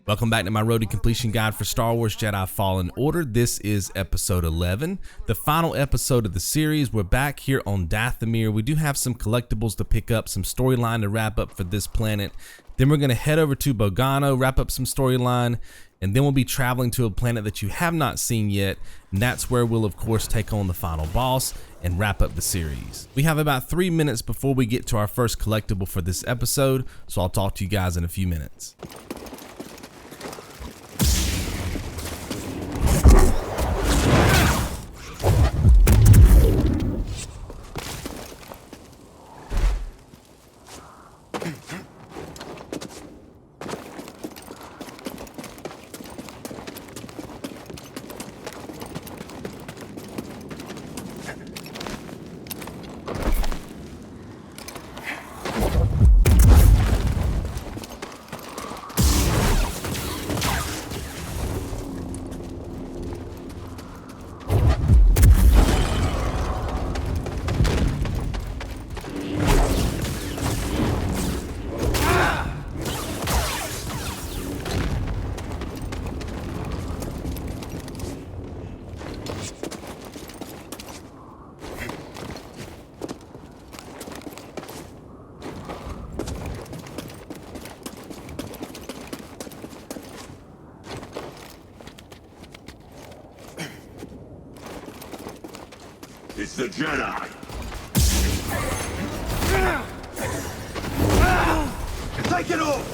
Welcome back to my road to completion guide for Star Wars Jedi Fallen Order. This is episode 11, the final episode of the series. We're back here on Dathomir. We do have some collectibles to pick up, some storyline to wrap up for this planet. Then we're going to head over to Bogano, wrap up some storyline, and then we'll be traveling to a planet that you have not seen yet, and that's where we'll of course take on the final boss and wrap up the series. We have about 3 minutes before we get to our first collectible for this episode, so I'll talk to you guys in a few minutes. It's the Jedi! Take it off!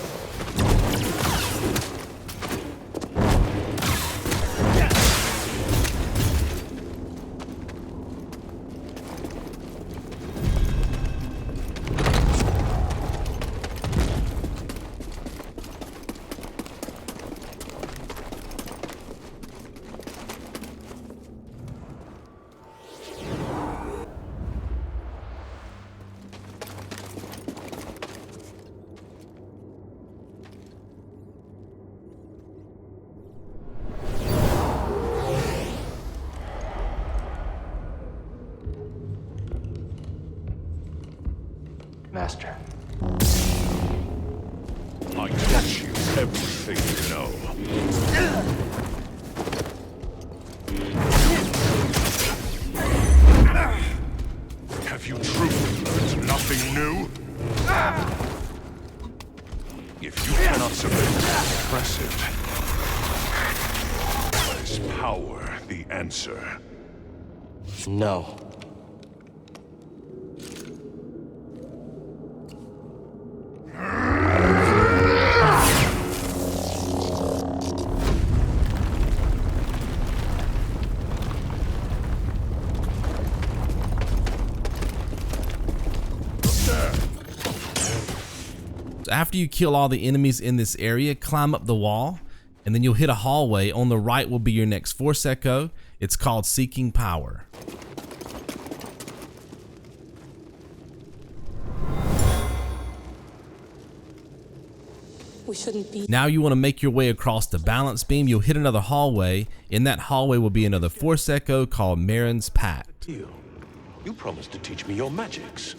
Master. I teach you everything you know. Have you truly learned nothing new? If you cannot submit, express it. Is power the answer? No. After you kill all the enemies in this area, climb up the wall, and then you'll hit a hallway. On the right will be your next Force Echo. It's called Seeking Power. We shouldn't be. Now you want to make your way across the balance beam. You'll hit another hallway. In that hallway will be another Force Echo called Merrin's Pact. You promised to teach me your magics.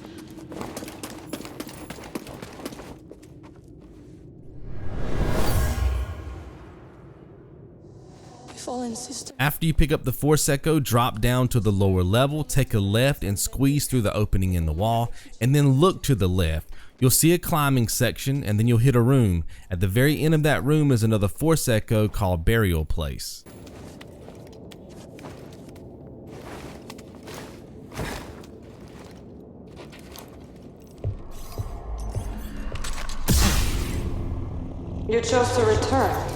After you pick up the Force Echo, drop down to the lower level, take a left and squeeze through the opening in the wall, and then look to the left. You'll see a climbing section, and then you'll hit a room. At the very end of that room is another Force Echo called Burial Place. You chose to return.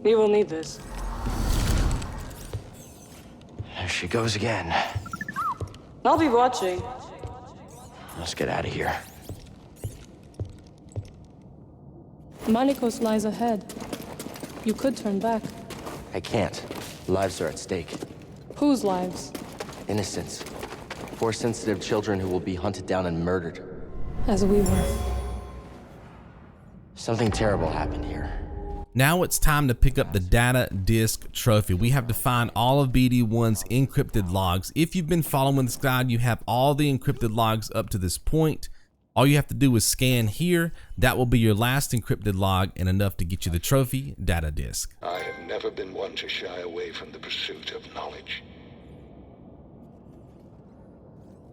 You will need this. There she goes again. I'll be watching. Let's get out of here. Malicos lies ahead. You could turn back. I can't. Lives are at stake. Whose lives? Innocents. Force-sensitive children who will be hunted down and murdered. As we were. Something terrible happened here. Now it's time to pick up the data disk trophy. We have to find all of BD1's encrypted logs. If you've been following this guide, you have all the encrypted logs up to this point. All you have to do is scan here. That will be your last encrypted log and enough to get you the trophy data disk. I have never been one to shy away from the pursuit of knowledge.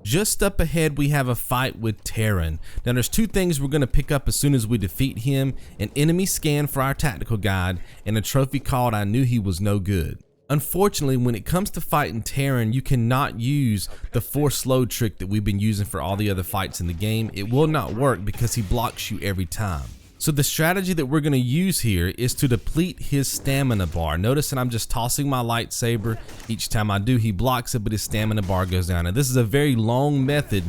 Just up ahead, we have a fight with Taron. Now, there's two things we're going to pick up as soon as we defeat him: an enemy scan for our tactical guide and a trophy called I Knew He Was No Good. Unfortunately, when it comes to fighting Taron, you cannot use the force load trick that we've been using for all the other fights in the game. It will not work because he blocks you every time. So the strategy that we're going to use here is to deplete his stamina bar. Notice that I'm just tossing my lightsaber. Each time I do, he blocks it, but his stamina bar goes down. And this is a very long method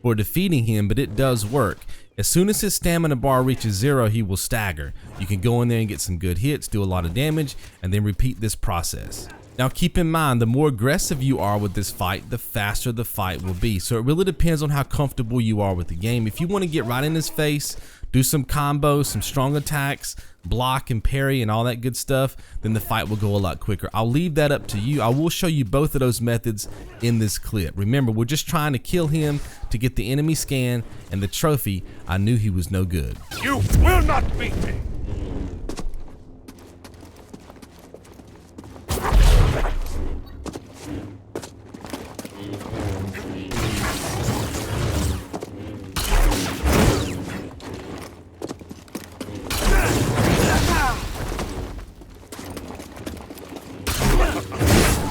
for defeating him, but it does work. As soon as his stamina bar reaches 0, he will stagger. You can go in there and get some good hits, do a lot of damage, and then repeat this process. Now keep in mind, the more aggressive you are with this fight, the faster the fight will be. So it really depends on how comfortable you are with the game. If you want to get right in his face, do some combos, some strong attacks, block and parry and all that good stuff, then the fight will go a lot quicker. I'll leave that up to you. I will show you both of those methods in this clip. Remember, we're just trying to kill him to get the enemy scan and the trophy I Knew He Was No Good. You will not beat me!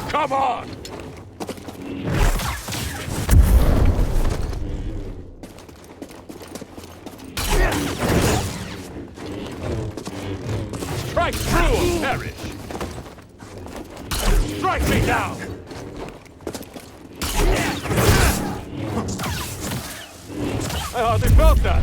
Come on! Strike through and perish! Strike me down! I hardly felt that!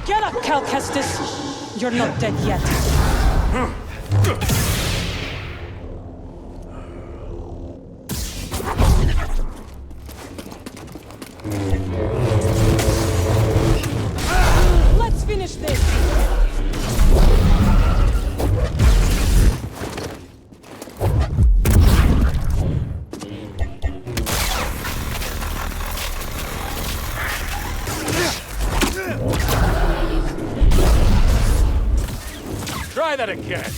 Get up, Cal Kestis! You're not dead yet. Let's finish this! Try that again!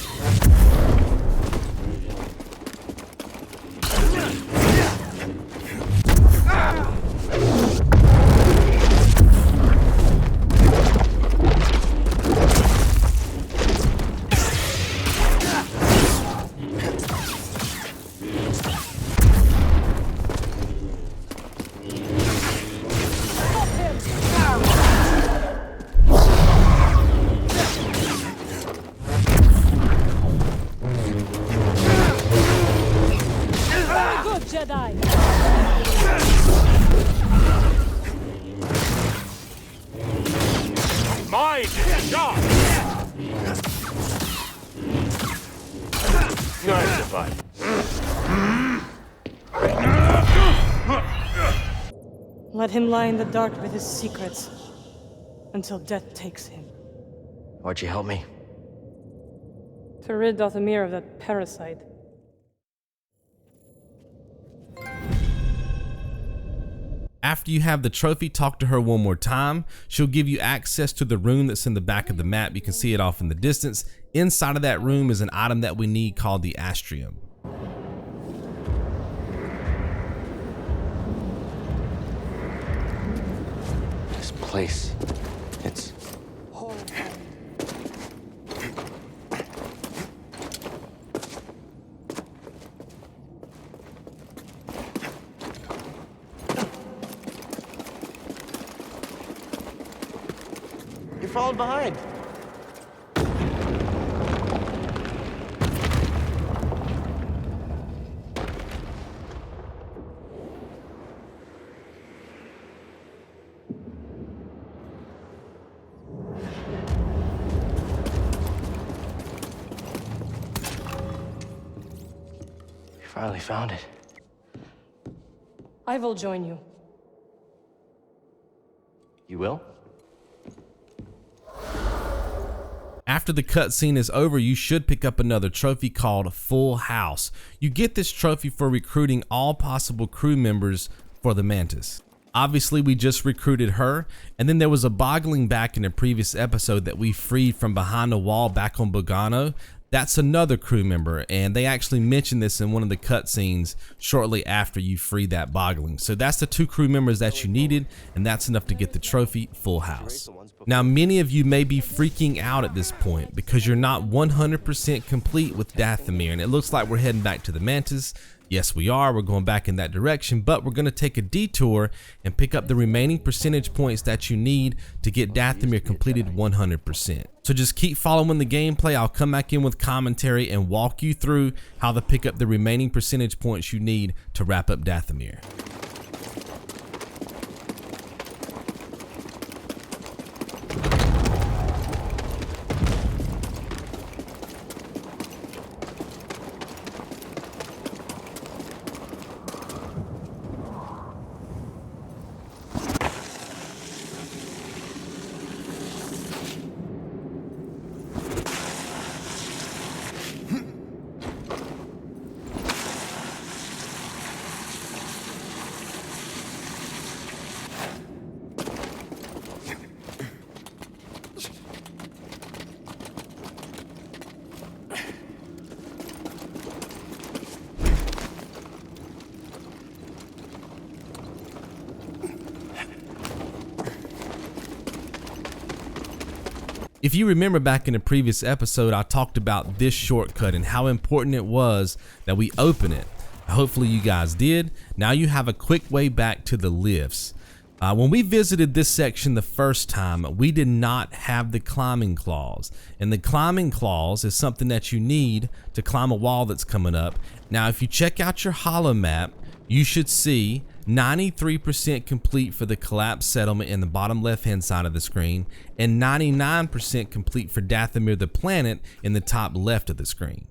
Jedi! Mine shot! Nice fight. Let him lie in the dark with his secrets until death takes him. Why'd you help me? To rid Dathomir of that parasite. After you have the trophy, talk to her one more time. She'll give you access to the room that's in the back of the map. You can see it off in the distance. Inside of that room is an item that we need called the Astrium. This place, it's... You're falling behind. You finally found it. I will join you. You will? After the cutscene is over, you should pick up another trophy called Full House. You get this trophy for recruiting all possible crew members for the Mantis. Obviously, we just recruited her, and then there was a boggling back in a previous episode that we freed from behind a wall back on Bogano. That's another crew member, and they actually mentioned this in one of the cutscenes shortly after you free that boggling. So that's the 2 crew members that you needed, and that's enough to get the trophy Full House. Now, many of you may be freaking out at this point because you're not 100% complete with Dathomir, and it looks like we're heading back to the Mantis. Yes, we are. We're going back in that direction, but we're going to take a detour and pick up the remaining percentage points that you need to get Dathomir completed 100%. So just keep following the gameplay. I'll come back in with commentary and walk you through how to pick up the remaining percentage points you need to wrap up Dathomir. If you remember back in a previous episode, I talked about this shortcut and how important it was that we open it. Hopefully you guys did. Now you have a quick way back to the lifts. When we visited this section the first time, we did not have the climbing claws. And the climbing claws is something that you need to climb a wall that's coming up. Now, if you check out your holomap, you should see 93% complete for the collapsed settlement in the bottom left-hand side of the screen, and 99% complete for Dathomir the planet in the top left of the screen.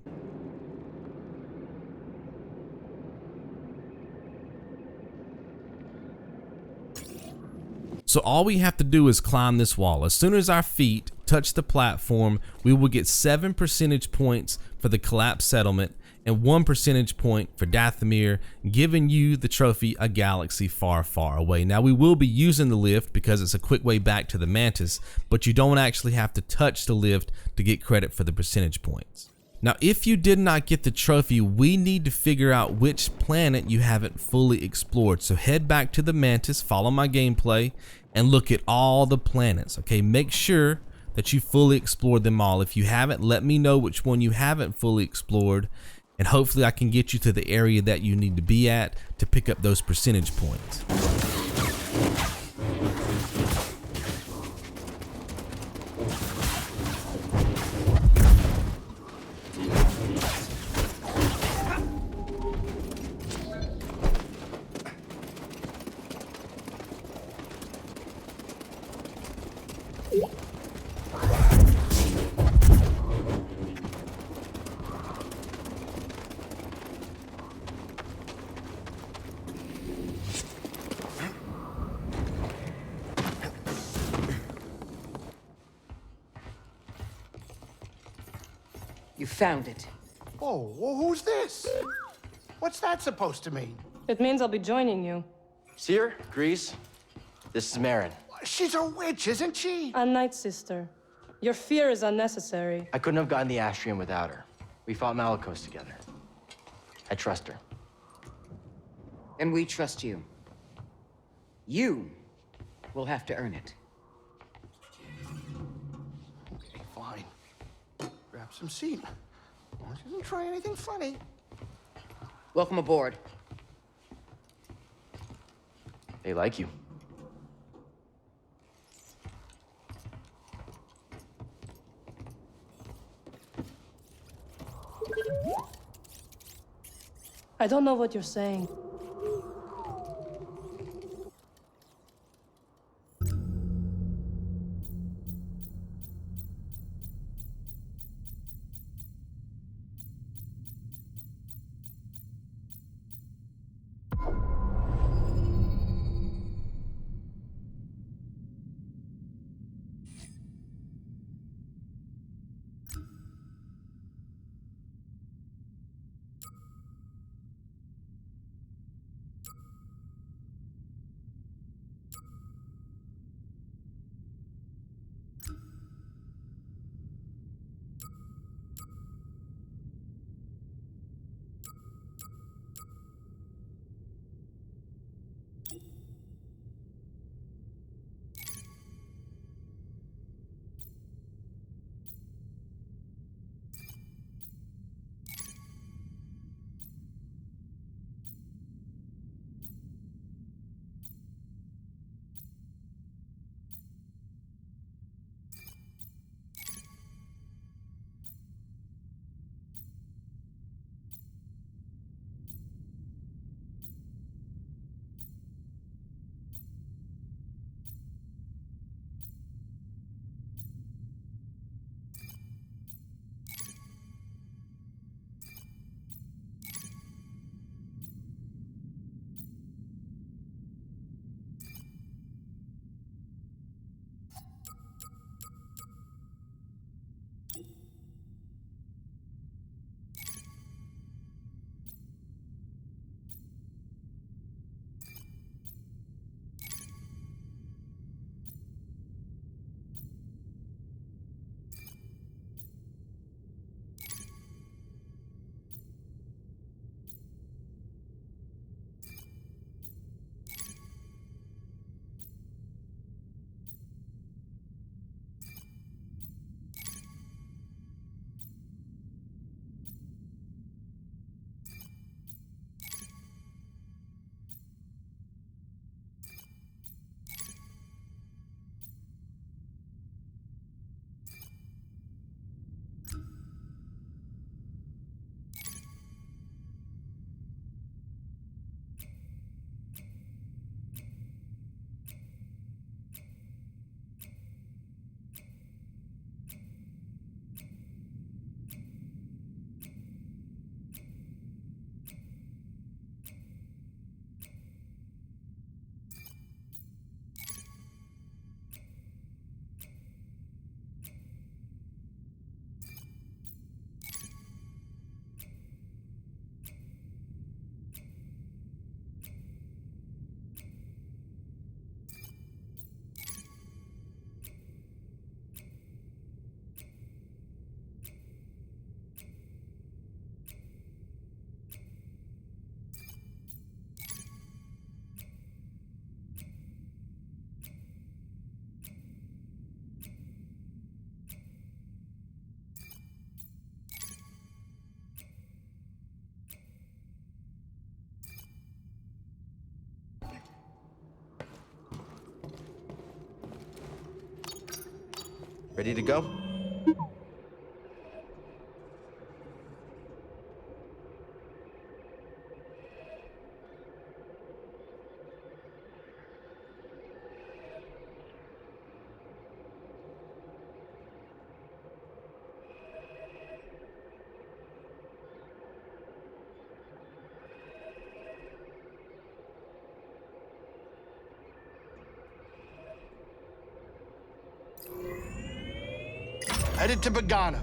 So all we have to do is climb this wall. As soon as our feet touch the platform, we will get 7 percentage points for the collapsed settlement and 1 percentage point for Dathomir, giving you the trophy A Galaxy Far, Far Away. Now, we will be using the lift because it's a quick way back to the Mantis, but you don't actually have to touch the lift to get credit for the percentage points. Now, if you did not get the trophy, we need to figure out which planet you haven't fully explored. So head back to the Mantis, follow my gameplay, and look at all the planets, okay? Make sure that you fully explored them all. If you haven't, let me know which one you haven't fully explored, and hopefully I can get you to the area that you need to be at to pick up those percentage points. You found it. Oh, well, who's this? What's that supposed to mean? It means I'll be joining you. Seer, Grease, this is Merrin. She's a witch, isn't she? A Night Sister. Your fear is unnecessary. I couldn't have gotten the Astrium without her. We fought Malicos together. I trust her. And we trust you. You will have to earn it. Okay, fine. Grab some seat. Well, she doesn't try anything funny. Welcome aboard. They like you. I don't know what you're saying. Ready to go? Headed to Bogano.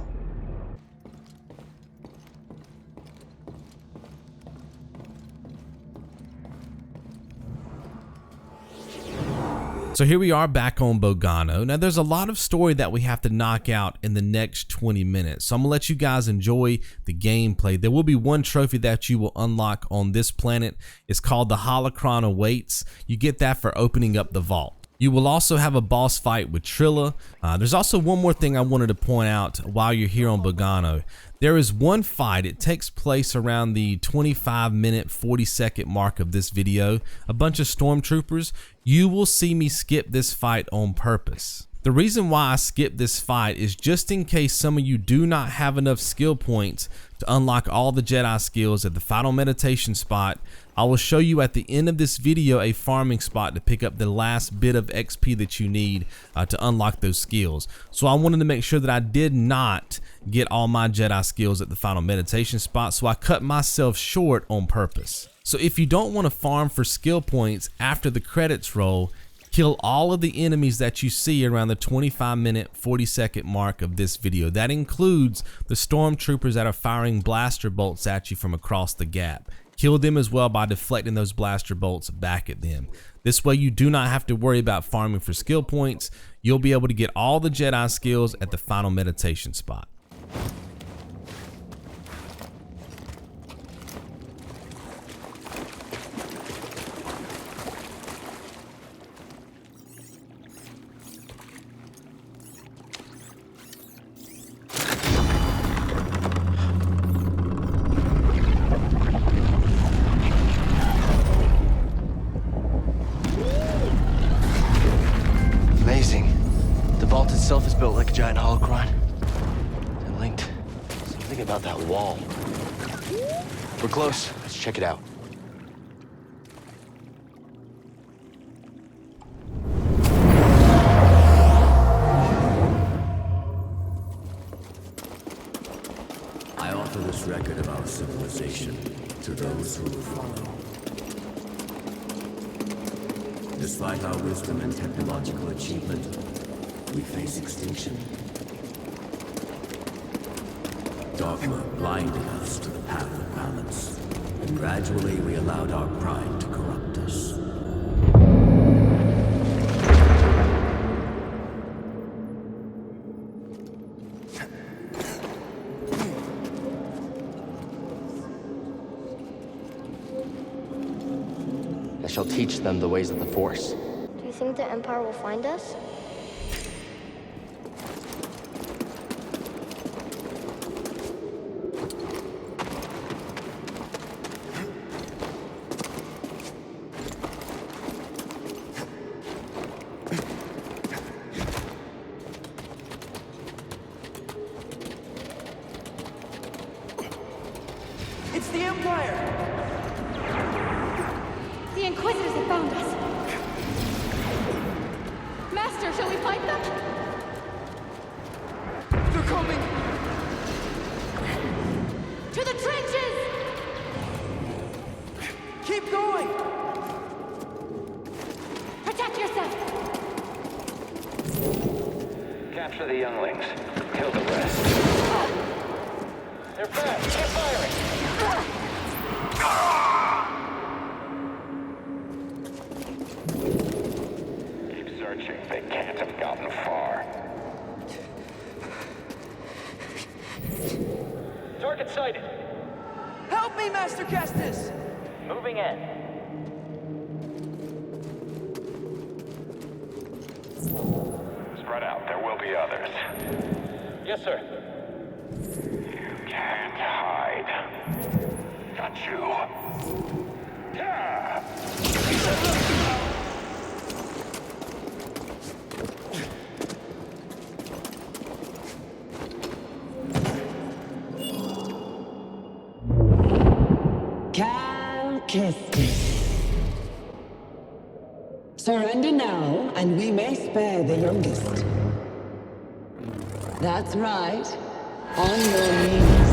So here we are back on Bogano. Now there's a lot of story that we have to knock out in the next 20 minutes. So I'm gonna let you guys enjoy the gameplay. There will be one trophy that you will unlock on this planet. It's called the HOLOCRON Awaits. You get that for opening up the vault. You will also have a boss fight with Trilla. There's also one more thing I wanted to point out while you're here on Bogano. There is one fight. It takes place around the 25-minute, 40-second mark of this video. A bunch of stormtroopers. You will see me skip this fight on purpose. The reason why I skipped this fight is just in case some of you do not have enough skill points to unlock all the Jedi skills at the final meditation spot. I will show you at the end of this video a farming spot to pick up the last bit of XP that you need to unlock those skills. So I wanted to make sure that I did not get all my Jedi skills at the final meditation spot, so I cut myself short on purpose. So if you don't want to farm for skill points after the credits roll, kill all of the enemies that you see around the 25-minute, 40-second mark of this video. That includes the stormtroopers that are firing blaster bolts at you from across the gap. Kill them as well by deflecting those blaster bolts back at them. This way you do not have to worry about farming for skill points. You'll be able to get all the Jedi skills at the final meditation spot. Itself is built like a giant holocron. And linked. Something about that wall. We're close. Let's check it out. I offer this record of our civilization to those who will follow. Despite our wisdom and technological achievement, we face extinction. Dogma blinded us to the path of balance, and gradually we allowed our pride to corrupt us. I shall teach them the ways of the Force. Do you think the Empire will find us? It's the Empire! The Inquisitors have found us! Master, shall we fight them? They're coming! To the trenches! Keep going! Protect yourself! Capture the younglings. Kill the rest. They're fast! Keep firing! Keep searching. They can't have gotten far. Target sighted. Help me, Master Kestis! Moving in. Spread out. There will be others. Yes, sir. You can't hide. Got you. Yeah. Kestis. Surrender now, and we may spare the youngest. That's right. On your knees.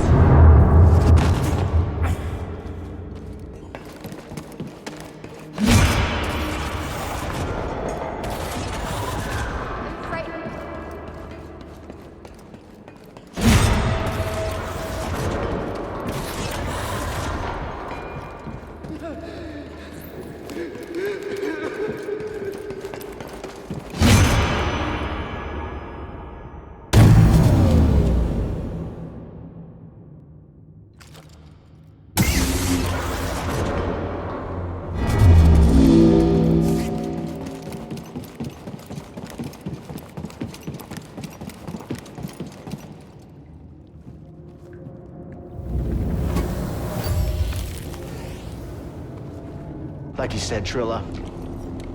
Like you said, Trilla,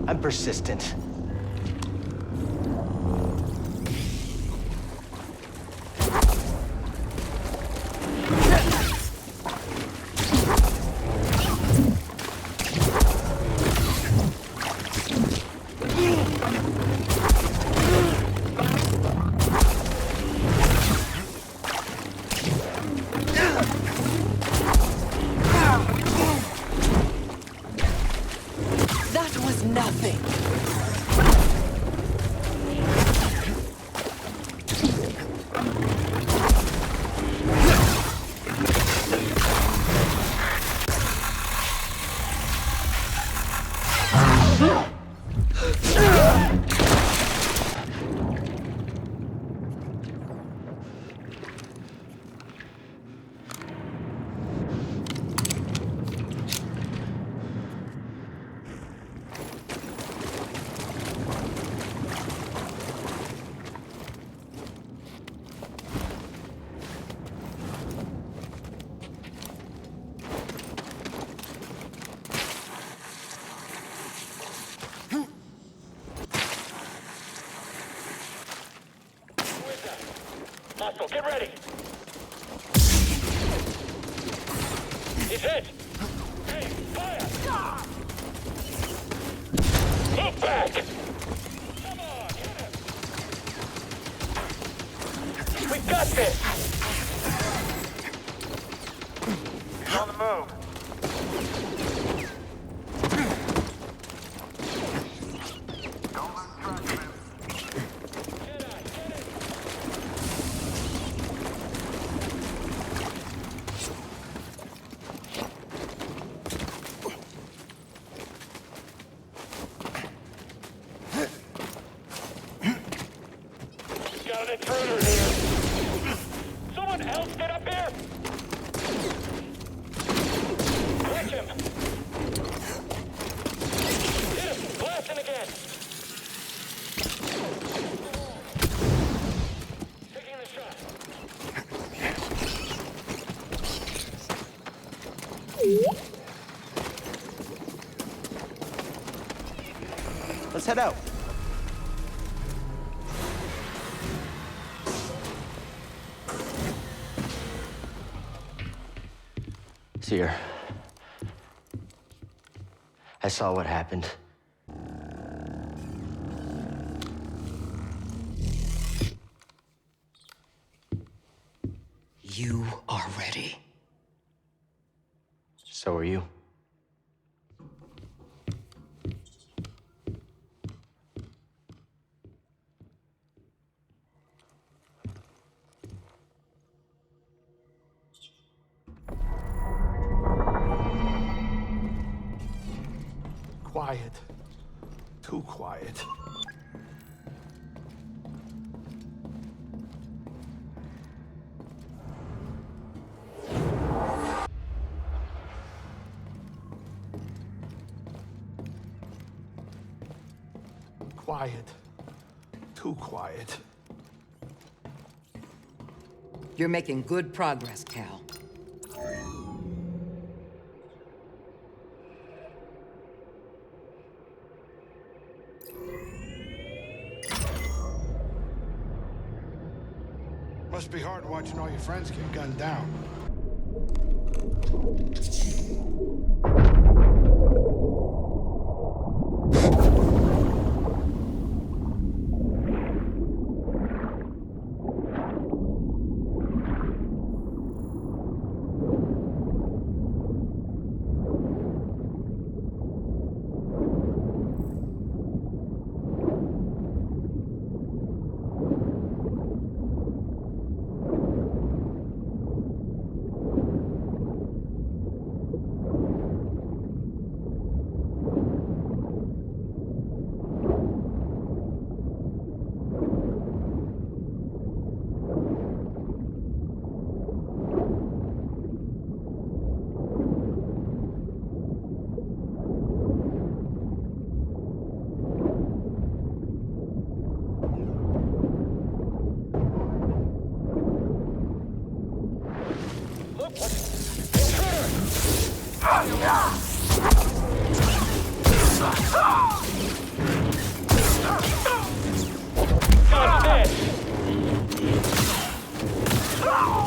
I'm persistent. Hostile, get ready! He's hit! Hey, fire! Move back! Come on, hit him! We've got this! He's on the move. Intruder here! Someone else get up here! Catch him! Hit him! Blasting again! Taking the shot. Let's head out. Seer, I saw what happened. You are ready. So are you. Quiet. Too quiet. Quiet. Too quiet. You're making good progress, Cal. Must be hard watching all your friends get gunned down.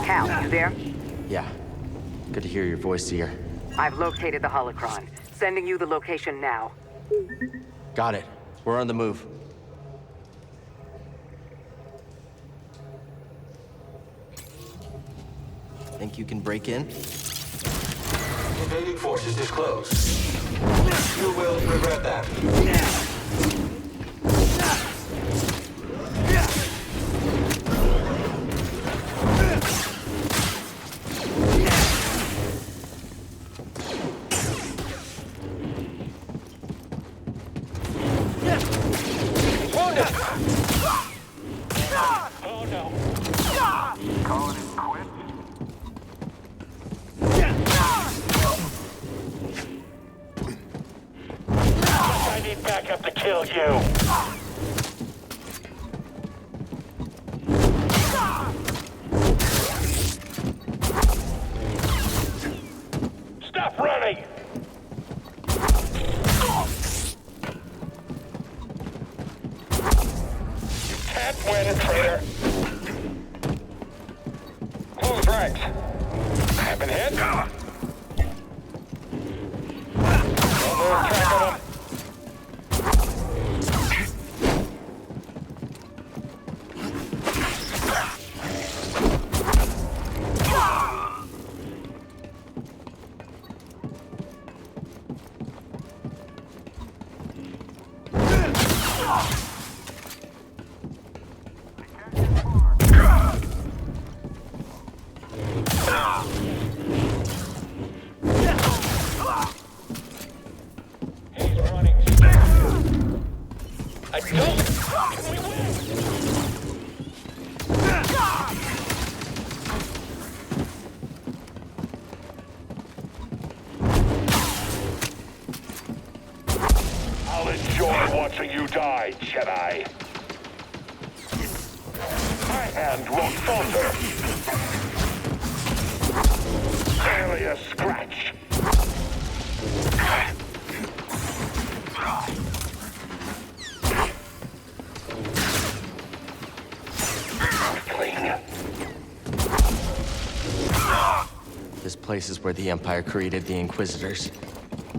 Cal, you there? Yeah. Good to hear your voice, Seer. I've located the holocron. Sending you the location now. Got it. We're on the move. Think you can break in? Invading forces disclosed. You will regret that. Backup to kill you. Stop running. You can't win, traitor. Close ranks. I've been hit. Don't lose track of them. I'll enjoy watching you die, Jedi. My hand won't falter. Barely a scratch. This place is where the Empire created the Inquisitors.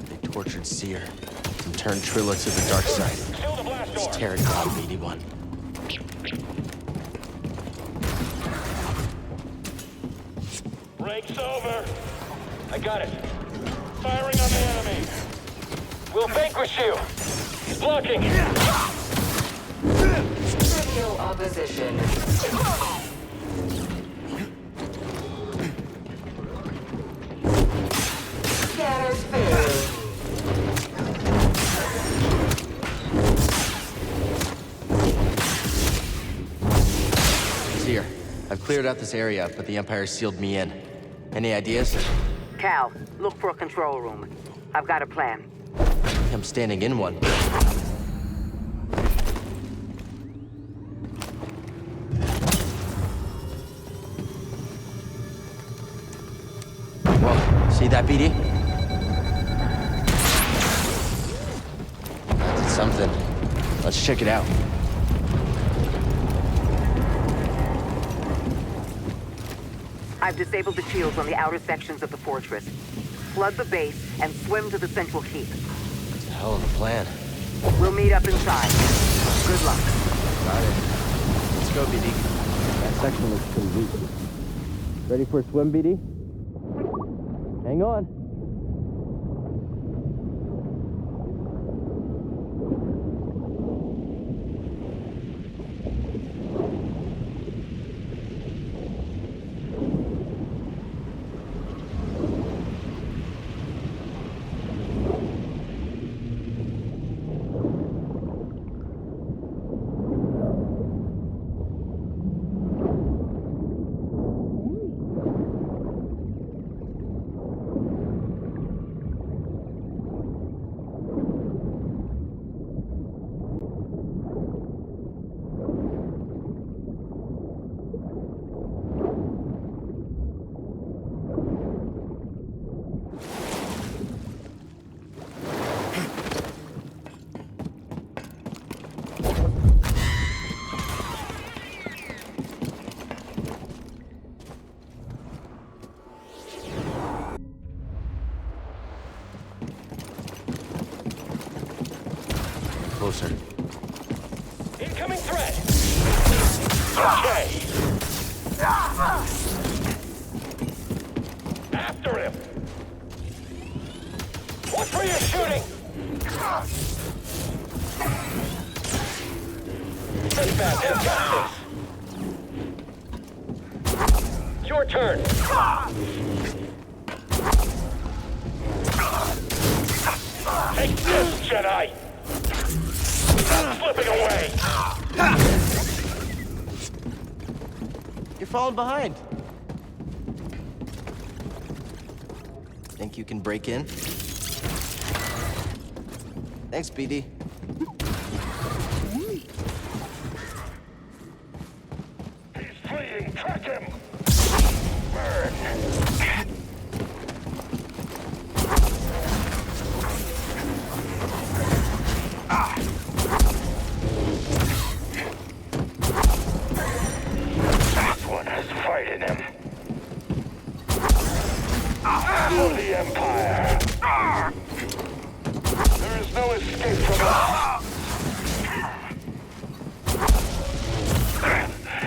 They tortured Seer and turned Trilla to the dark side. Let's tear it down, BD-1. Break's over. I got it. Firing on the enemy. We'll vanquish you. He's blocking. Trivial opposition. Scanners failed. Seer, I've cleared out this area, but the Empire sealed me in. Any ideas? Cal, look for a control room. I've got a plan. I'm standing in one. Whoa, see that, BD? That did something. Let's check it out. I've disabled the shields on the outer sections of the fortress. Flood the base and swim to the central keep. Hell of a plan. We'll meet up inside. Good luck. Got it. Let's go, BD. That section looks pretty weak. Ready for a swim, BD? Hang on. closer. Incoming threat! Okay! After him! Watch where you're shooting! Take that, I've got this! Your turn! Take this, Jedi! Slipping away! You're falling behind. Think you can break in? Thanks, BD. He's fleeing! Track him! Merrin! This one has fighted him. For the Empire! There is no escape from us!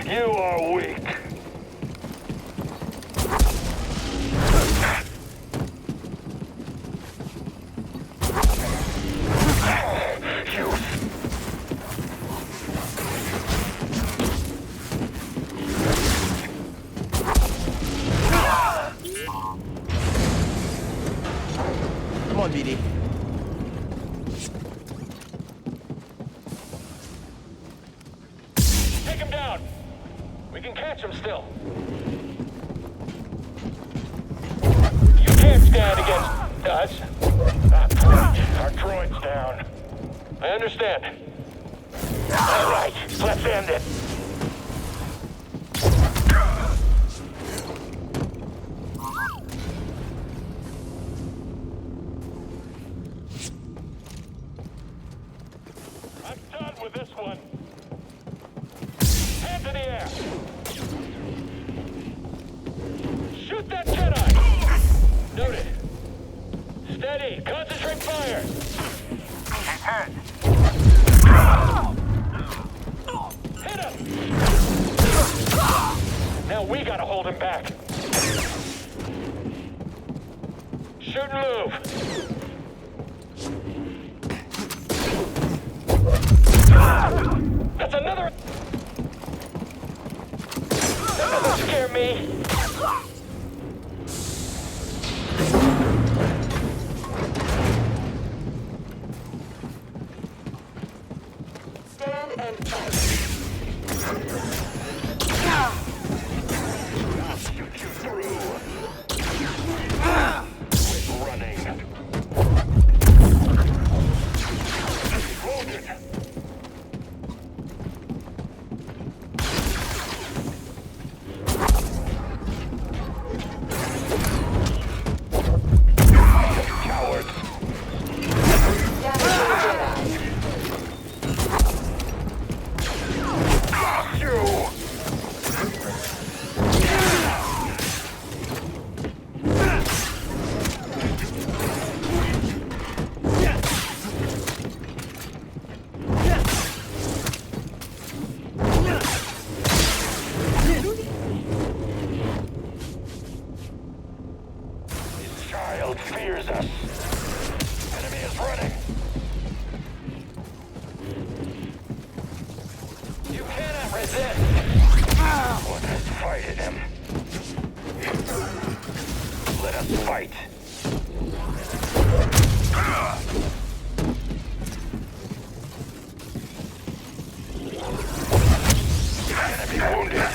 You are weak. Come on, BD. Take him down. We can catch him still. You can't stand against us. Our droid's down. I understand. All right, let's end it. I'm done with this one. Hands in the air. Shoot that Jedi. Noted. Steady. Concentrate fire. He's hit. Hit him. Now we gotta hold him back. Shoot and move. That's another. That doesn't scare me. Stand and fight. I'll shoot you through. Quit running. Loaded. Cowards. You. This child fears us. Enemy is running. You cannot resist. What has fighted him? Let us fight. Enemy wounded.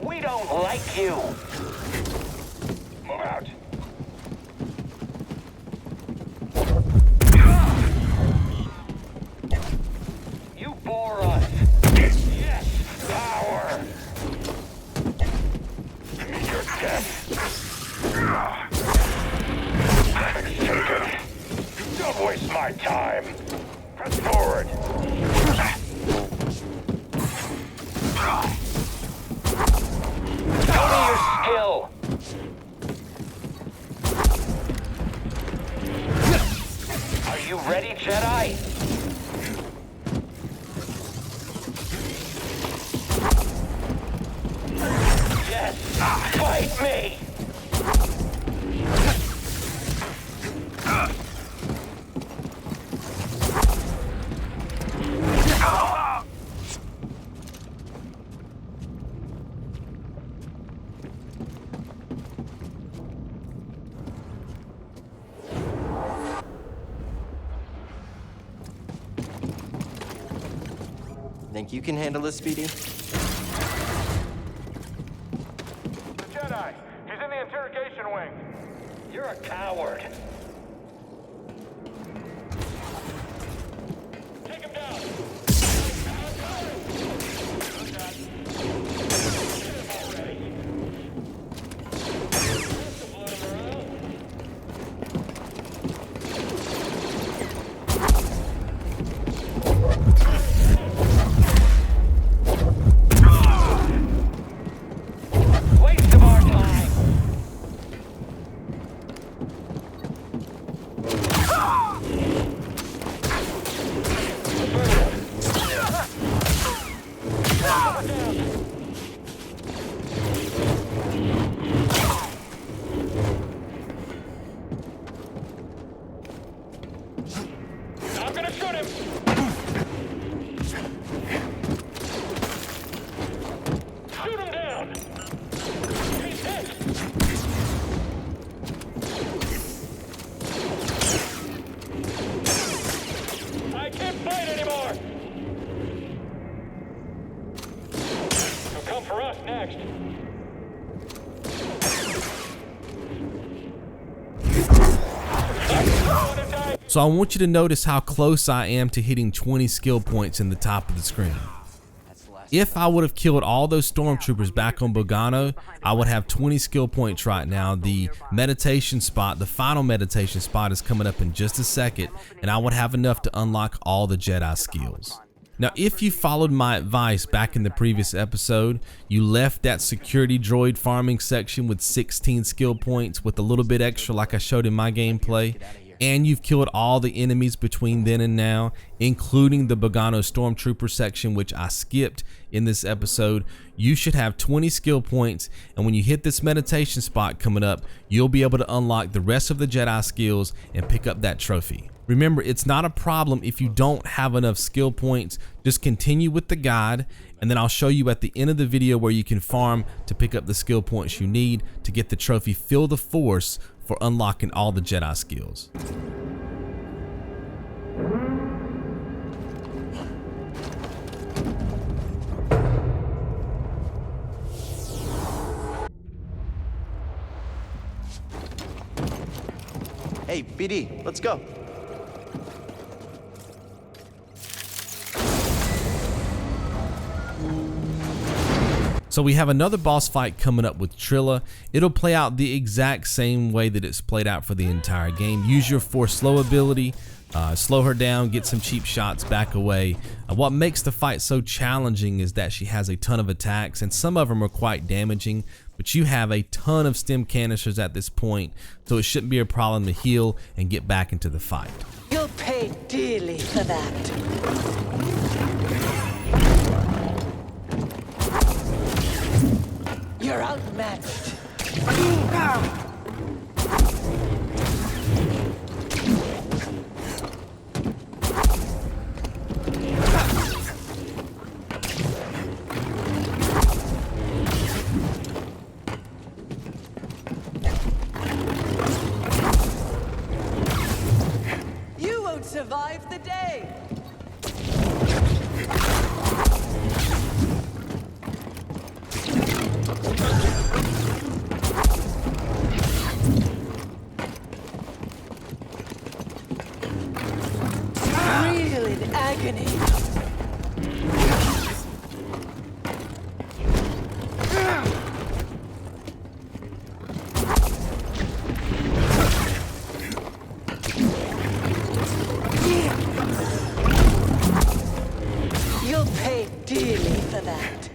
We don't like you. Move out. You bore us. Yes, power. Meet your death. Damage taken. Don't waste my time. Press forward. Show me your skill. Fight me! Think you can handle this, Speedy? The Jedi! He's in the interrogation wing! You're a coward! Take him down! I'm gonna shoot him! Shoot him down! He's hit! I can't fight anymore! He'll come for us next. So I want you to notice how close I am to hitting 20 skill points in the top of the screen. If I would have killed all those stormtroopers back on Bogano, I would have 20 skill points right now. The meditation spot, the final meditation spot, is coming up in just a second, and I would have enough to unlock all the Jedi skills. Now, if you followed my advice back in the previous episode, you left that security droid farming section with 16 skill points with a little bit extra like I showed in my gameplay, and you've killed all the enemies between then and now, including the Bogano Stormtrooper section, which I skipped in this episode, you should have 20 skill points, and when you hit this meditation spot coming up, you'll be able to unlock the rest of the Jedi skills and pick up that trophy. Remember, it's not a problem if you don't have enough skill points. Just continue with the guide, and then I'll show you at the end of the video where you can farm to pick up the skill points you need to get the trophy Feel the Force for unlocking all the Jedi skills. Hey, BD, let's go. So we have another boss fight coming up with Trilla. It'll play out the exact same way that it's played out for the entire game. Use your Force Slow ability, slow her down, get some cheap shots, back away. What makes the fight so challenging is that she has a ton of attacks, and some of them are quite damaging, but you have a ton of stim canisters at this point, so it shouldn't be a problem to heal and get back into the fight. You'll pay dearly for that. You're outmatched. You won't survive the day. Reel in agony. You'll pay dearly for that.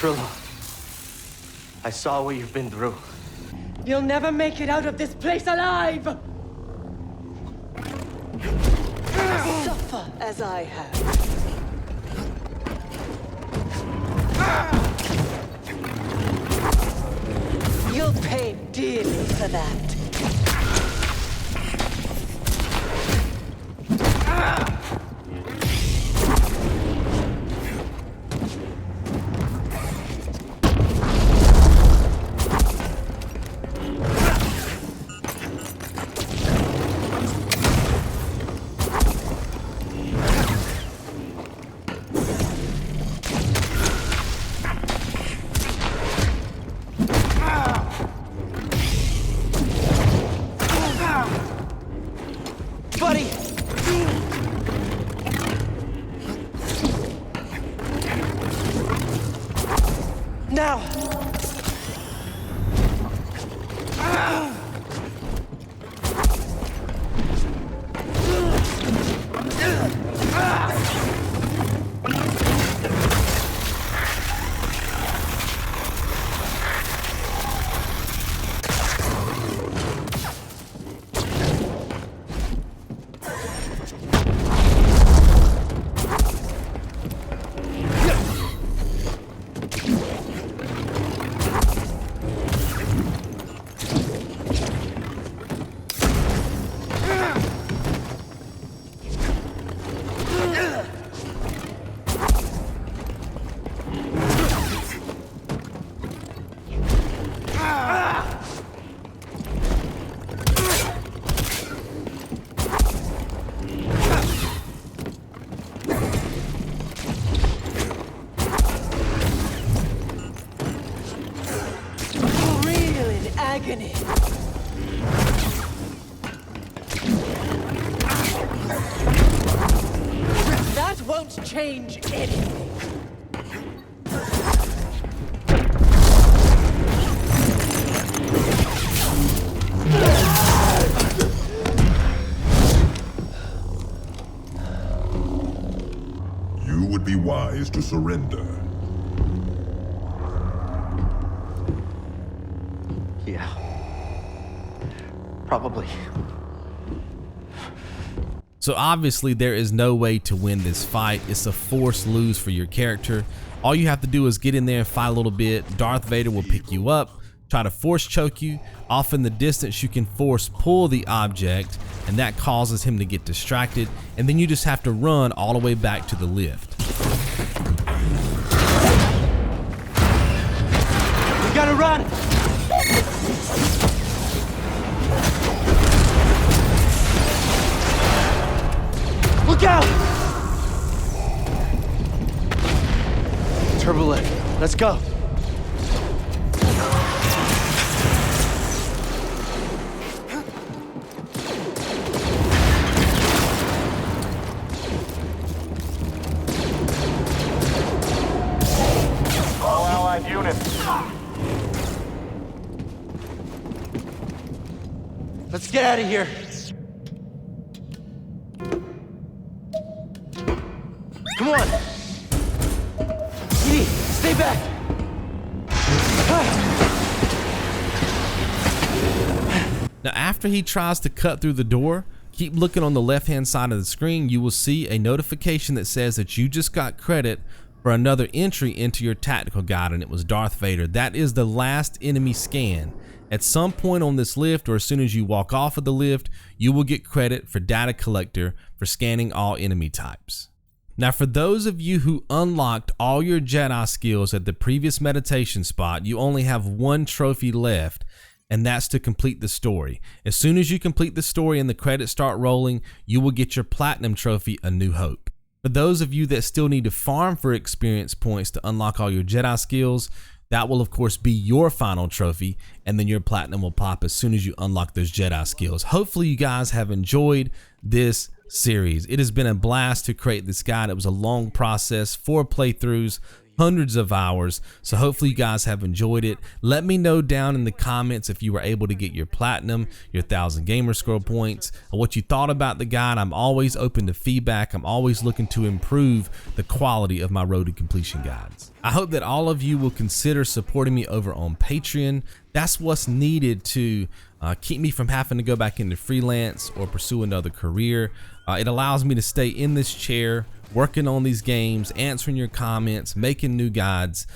Trilla, I saw what you've been through. You'll never make it out of this place alive! Suffer as I have. You'll pay dearly for that. Now! Agony. That won't change anything. You would be wise to surrender. Yeah. Probably. So obviously there is no way to win this fight. It's a forced lose for your character. All you have to do is get in there and fight a little bit. Darth Vader will pick you up, try to force choke you. Off in the distance you can force pull the object, and that causes him to get distracted, and then you just have to run all the way back to the lift. We gotta run! Look out! Turbo lift. Let's go. All allied units. Let's get out of here. Come on. Edie, stay back. Now after he tries to cut through the door, keep looking on the left hand side of the screen. You will see a notification that says that you just got credit for another entry into your tactical guide, and it was Darth Vader. That is the last enemy scan. At some point on this lift, or as soon as you walk off of the lift, you will get credit for data collector for scanning all enemy types. Now for those of you who unlocked all your Jedi skills at the previous meditation spot, you only have one trophy left, and that's to complete the story. As soon as you complete the story and the credits start rolling, you will get your platinum trophy, A New Hope. For those of you that still need to farm for experience points to unlock all your Jedi skills, That will of course be your final trophy, and then your platinum will pop as soon as you unlock those Jedi skills. Hopefully you guys have enjoyed this series. It has been a blast to create this guide. It was a long process, 4 playthroughs, hundreds of hours. So hopefully you guys have enjoyed it. Let me know down in the comments if you were able to get your platinum, your 1000 gamer score points, and what you thought about the guide. I'm always open to feedback. I'm always looking to improve the quality of my road to completion guides. I hope that all of you will consider supporting me over on Patreon. That's what's needed to keep me from having to go back into freelance or pursue another career. It allows me to stay in this chair, working on these games, answering your comments, making new guides.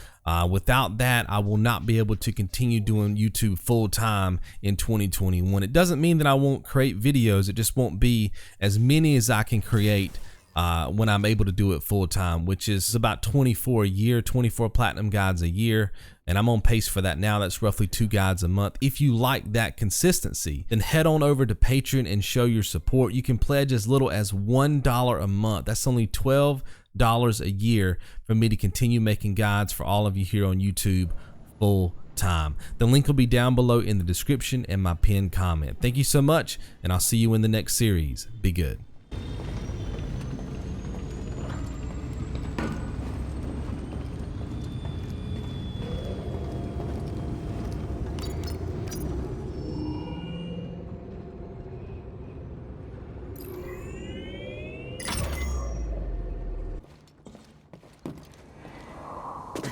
Without that, I will not be able to continue doing YouTube full time in 2021. It doesn't mean that I won't create videos. It just won't be as many as I can create when I'm able to do it full time, which is about 24 a year, 24 platinum guides a year. And I'm on pace for that now. That's roughly 2 guides a month. If you like that consistency, then head on over to Patreon and show your support. You can pledge as little as $1 a month. That's only $12 a year for me to continue making guides for all of you here on YouTube full time. The link will be down below in the description and my pinned comment. Thank you so much, and I'll see you in the next series. Be good.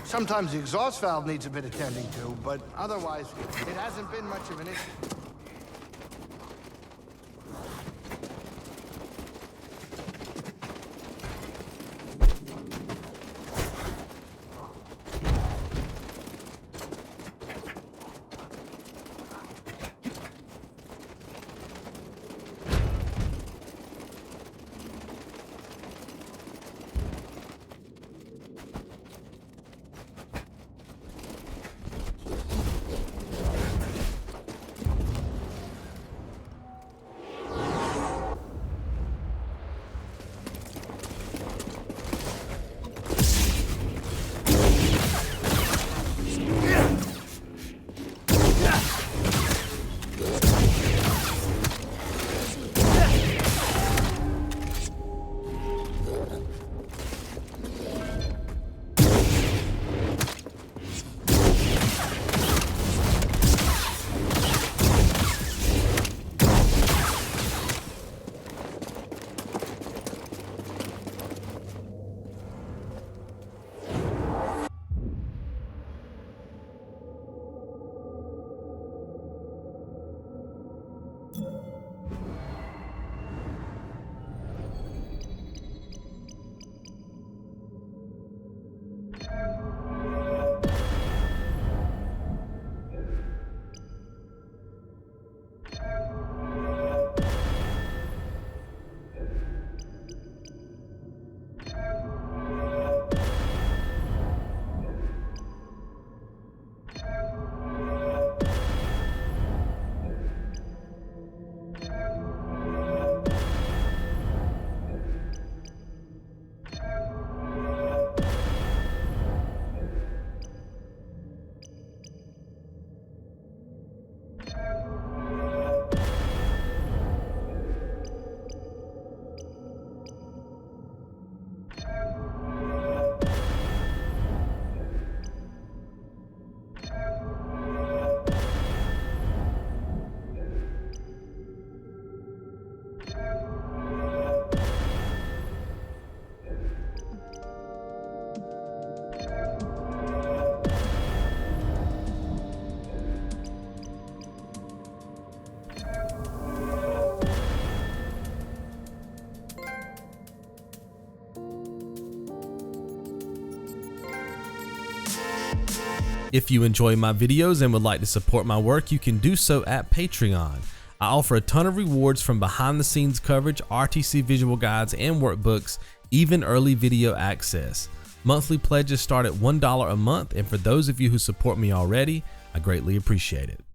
Sometimes the exhaust valve needs a bit of tending to, but otherwise, it hasn't been much of an issue. If you enjoy my videos and would like to support my work, you can do so at Patreon. I offer a ton of rewards from behind the scenes coverage, RTC visual guides and workbooks, even early video access. Monthly pledges start at $1 a month, and for those of you who support me already, I greatly appreciate it.